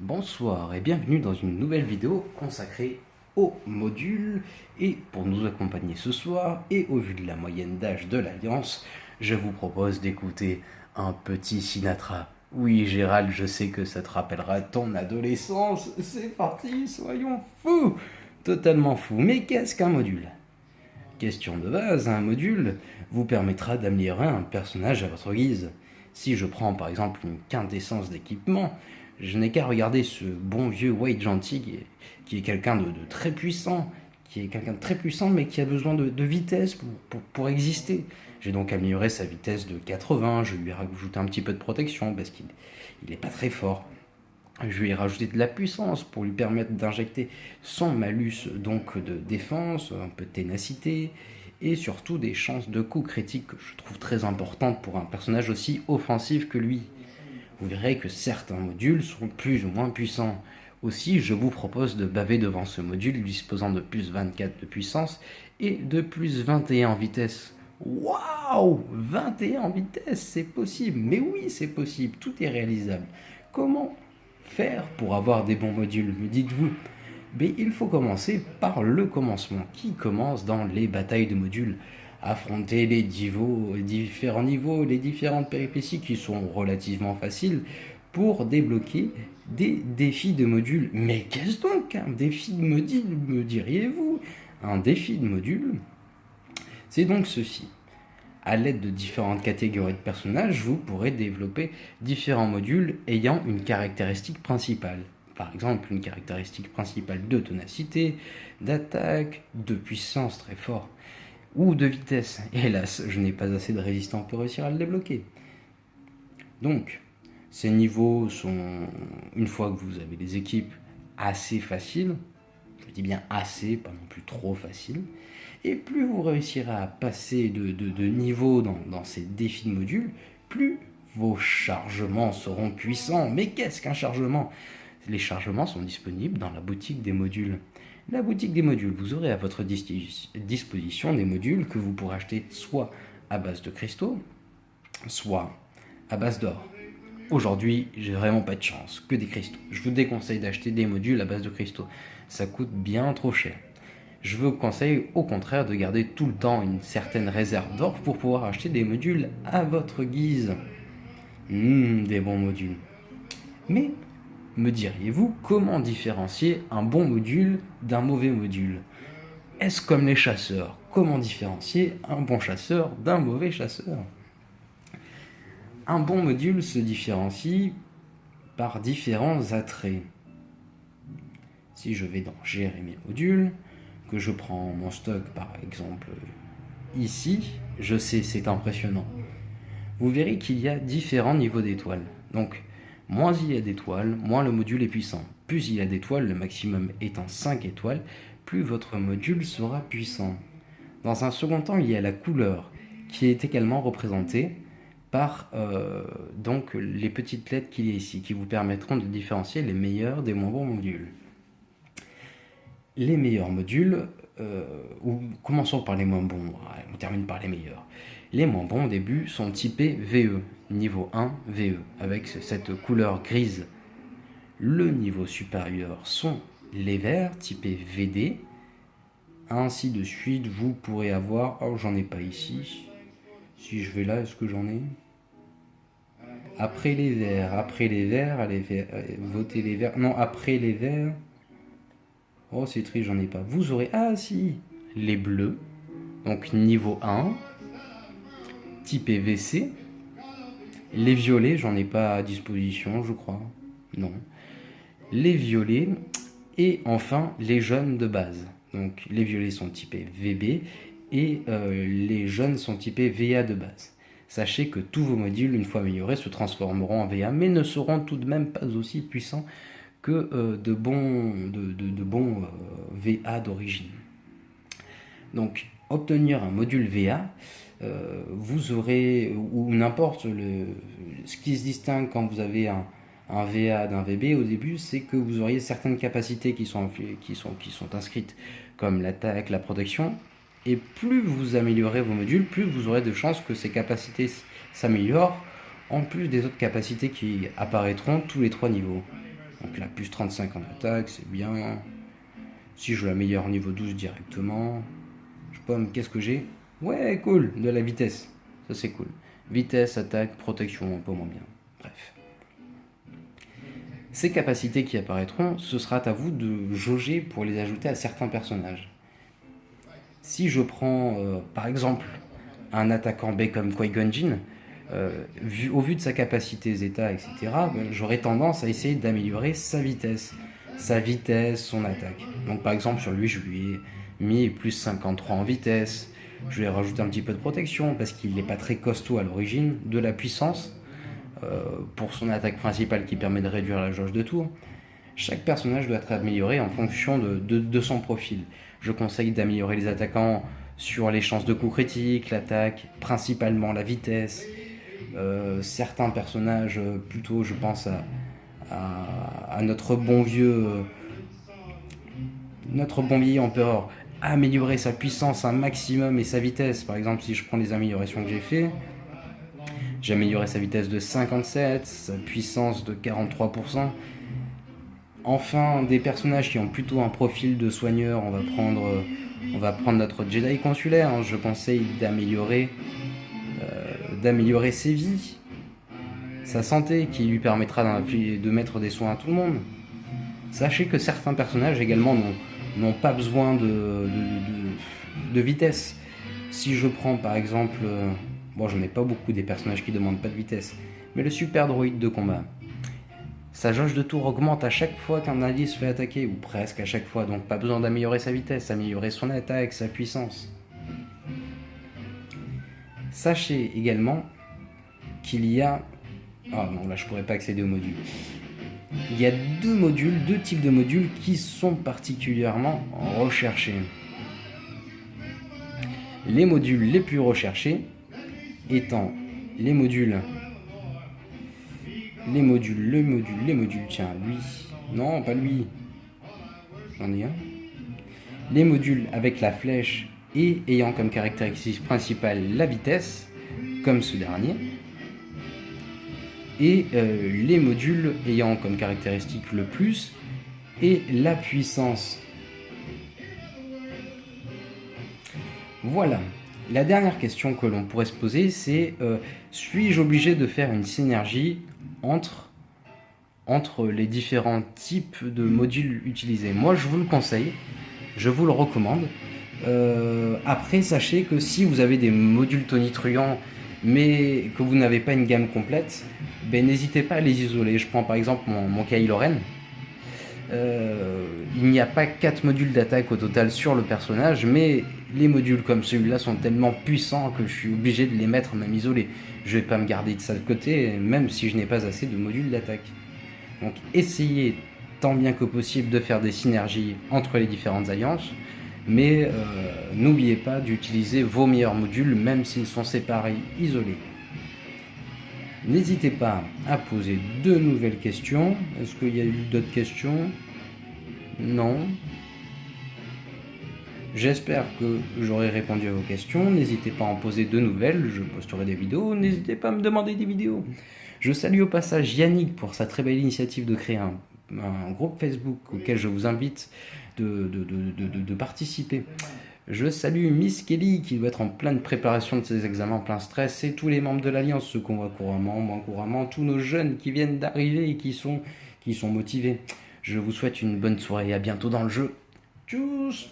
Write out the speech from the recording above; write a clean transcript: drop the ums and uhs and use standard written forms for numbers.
Bonsoir et bienvenue dans une nouvelle vidéo consacrée aux modules. Et pour nous accompagner ce soir, et au vu de la moyenne d'âge de l'Alliance, je vous propose d'écouter un petit Sinatra. Oui Gérald, je sais que ça te rappellera ton adolescence. C'est parti, soyons fous. Totalement fous. Mais qu'est-ce qu'un module? Question de base, un module vous permettra d'améliorer un personnage à votre guise. Si je prends par exemple une quintessence d'équipement, je n'ai qu'à regarder ce bon vieux Wade Gentil qui est quelqu'un de très puissant, mais qui a besoin de vitesse pour exister. J'ai donc amélioré sa vitesse de 80, je lui ai rajouté un petit peu de protection parce qu'il n'est pas très fort. Je lui ai rajouté de la puissance pour lui permettre d'injecter son malus donc de défense, un peu de ténacité et surtout des chances de coup critique que je trouve très importantes pour un personnage aussi offensif que lui. Vous verrez que certains modules sont plus ou moins puissants. Aussi, je vous propose de baver devant ce module disposant de plus 24 de puissance et de plus 21 en vitesse. Waouh, 21 en vitesse, c'est possible. Mais oui, c'est possible, tout est réalisable. Comment faire pour avoir des bons modules, me dites-vous? Mais il faut commencer par le commencement, qui commence dans les batailles de modules. Affronter les différents niveaux, les différentes péripéties qui sont relativement faciles pour débloquer des défis de modules. Mais qu'est-ce donc un défi de module, me diriez-vous? Un défi de module, c'est donc ceci. À l'aide de différentes catégories de personnages, vous pourrez développer différents modules ayant une caractéristique principale. Par exemple, une caractéristique principale de ténacité, d'attaque, de puissance très fort, ou de vitesse. Hélas, je n'ai pas assez de résistants pour réussir à le débloquer. Donc, ces niveaux sont, une fois que vous avez les équipes, assez faciles. Je dis bien assez, pas non plus trop faciles. Et plus vous réussirez à passer de niveau dans ces défis de modules, plus vos chargements seront puissants. Mais qu'est-ce qu'un chargement? Les chargements sont disponibles dans la boutique des modules. La boutique des modules, vous aurez à votre disposition des modules que vous pourrez acheter soit à base de cristaux, soit à base d'or. Aujourd'hui, j'ai vraiment pas de chance, que des cristaux. Je vous déconseille d'acheter des modules à base de cristaux. Ça coûte bien trop cher. Je vous conseille au contraire de garder tout le temps une certaine réserve d'or pour pouvoir acheter des modules à votre guise. Des bons modules. Mais, me diriez-vous, comment différencier un bon module d'un mauvais module? Est-ce comme les chasseurs? Comment différencier un bon chasseur d'un mauvais chasseur? Un bon module se différencie par différents attraits. Si je vais dans gérer mes modules, que je prends mon stock par exemple ici, je sais, c'est impressionnant. Vous verrez qu'il y a différents niveaux d'étoiles. Donc, moins il y a d'étoiles, moins le module est puissant. Plus il y a d'étoiles, le maximum étant 5 étoiles, plus votre module sera puissant. Dans un second temps, il y a la couleur, qui est également représentée par donc les petites lettres qu'il y a ici, qui vous permettront de différencier les meilleurs des moins bons modules. Les meilleurs modules, ou commençons par les moins bons, on termine par les meilleurs. Les moins bons au début sont typés VE, niveau 1 VE, avec cette couleur grise. Le niveau supérieur sont les verts, typés VD. Ainsi de suite, vous pourrez avoir... Oh, j'en ai pas ici. Si je vais là, est-ce que j'en ai? Après les verts, allez, votez les verts. Non, après les verts... Oh, c'est triste, j'en ai pas. Vous aurez... Ah, si! Les bleus. Donc, niveau 1. Type VC. Les violets, j'en ai pas à disposition, je crois. Non. Les violets. Et enfin, les jaunes de base. Donc, les violets sont typés VB. Et les jaunes sont typés VA de base. Sachez que tous vos modules, une fois améliorés, se transformeront en VA, mais ne seront tout de même pas aussi puissants que de bons VA d'origine. Donc, obtenir un module VA, vous aurez, ou n'importe, ce qui se distingue quand vous avez un VA d'un VB au début, c'est que vous auriez certaines capacités qui sont inscrites, comme l'attaque, la protection, et plus vous améliorez vos modules, plus vous aurez de chances que ces capacités s'améliorent, en plus des autres capacités qui apparaîtront tous les 3 niveaux. Donc là, plus 35 en attaque, c'est bien. Si je l'améliore niveau 12 directement, je pomme, qu'est-ce que j'ai? Ouais, cool, de la vitesse. Ça, c'est cool. Vitesse, attaque, protection, un peu moins bien. Bref. Ces capacités qui apparaîtront, ce sera à vous de jauger pour les ajouter à certains personnages. Si je prends, par exemple, un attaquant B comme Qui-Gon Jinn, au vu de sa capacité Zeta, etc., j'aurais tendance à essayer d'améliorer sa vitesse, son attaque. Donc par exemple sur lui, je lui ai mis plus 53 en vitesse, je lui ai rajouté un petit peu de protection parce qu'il n'est pas très costaud à l'origine, de la puissance pour son attaque principale qui permet de réduire la jauge de tour. Chaque personnage doit être amélioré en fonction de son profil. Je conseille d'améliorer les attaquants sur les chances de coups critiques, l'attaque, principalement la vitesse. Certains personnages, plutôt je pense à notre bon vieil empereur, améliorer sa puissance un maximum et sa vitesse. Par exemple, si je prends les améliorations que j'ai amélioré sa vitesse de 57, sa puissance de 43%. Enfin, des personnages qui ont plutôt un profil de soigneur, on va prendre notre Jedi consulaire. Je conseille d'améliorer ses vies, sa santé, qui lui permettra de mettre des soins à tout le monde. Sachez que certains personnages également n'ont pas besoin de vitesse. Si je prends par exemple, bon, j'en ai pas beaucoup des personnages qui demandent pas de vitesse, mais le super droïde de combat, sa jauge de tour augmente à chaque fois qu'un allié se fait attaquer, ou presque à chaque fois, donc pas besoin d'améliorer sa vitesse, améliorer son attaque, sa puissance. Sachez également qu'il y a... Ah non, là je pourrais pas accéder aux modules. Il y a deux types de modules qui sont particulièrement recherchés. Les modules les plus recherchés étant les modules, tiens, lui, non, pas lui, j'en ai un. Les modules avec la flèche et ayant comme caractéristique principale la vitesse, comme ce dernier, et les modules ayant comme caractéristique le plus et la puissance. Voilà. La dernière question que l'on pourrait se poser, c'est suis-je obligé de faire une synergie entre les différents types de modules utilisés? Moi, je vous le conseille, je vous le recommande. Après, sachez que si vous avez des modules tonitruants, mais que vous n'avez pas une gamme complète, n'hésitez pas à les isoler. Je prends par exemple mon Kylo Ren. Il n'y a pas 4 modules d'attaque au total sur le personnage, mais les modules comme celui-là sont tellement puissants que je suis obligé de les mettre même isolés. Je vais pas me garder de ça de côté, même si je n'ai pas assez de modules d'attaque. Donc essayez tant bien que possible de faire des synergies entre les différentes alliances, mais n'oubliez pas d'utiliser vos meilleurs modules, même s'ils sont séparés, isolés. N'hésitez pas à poser de nouvelles questions. Est-ce qu'il y a eu d'autres questions? Non. J'espère que j'aurai répondu à vos questions. N'hésitez pas à en poser de nouvelles. Je posterai des vidéos. N'hésitez pas à me demander des vidéos. Je salue au passage Yannick pour sa très belle initiative de créer un groupe Facebook auquel je vous invite de participer. Je salue Miss Kelly qui doit être en pleine préparation de ses examens, en plein stress, et tous les membres de l'Alliance, ceux qu'on voit couramment, moins couramment, tous nos jeunes qui viennent d'arriver et qui sont motivés. Je vous souhaite une bonne soirée et à bientôt dans le jeu. Tchuss!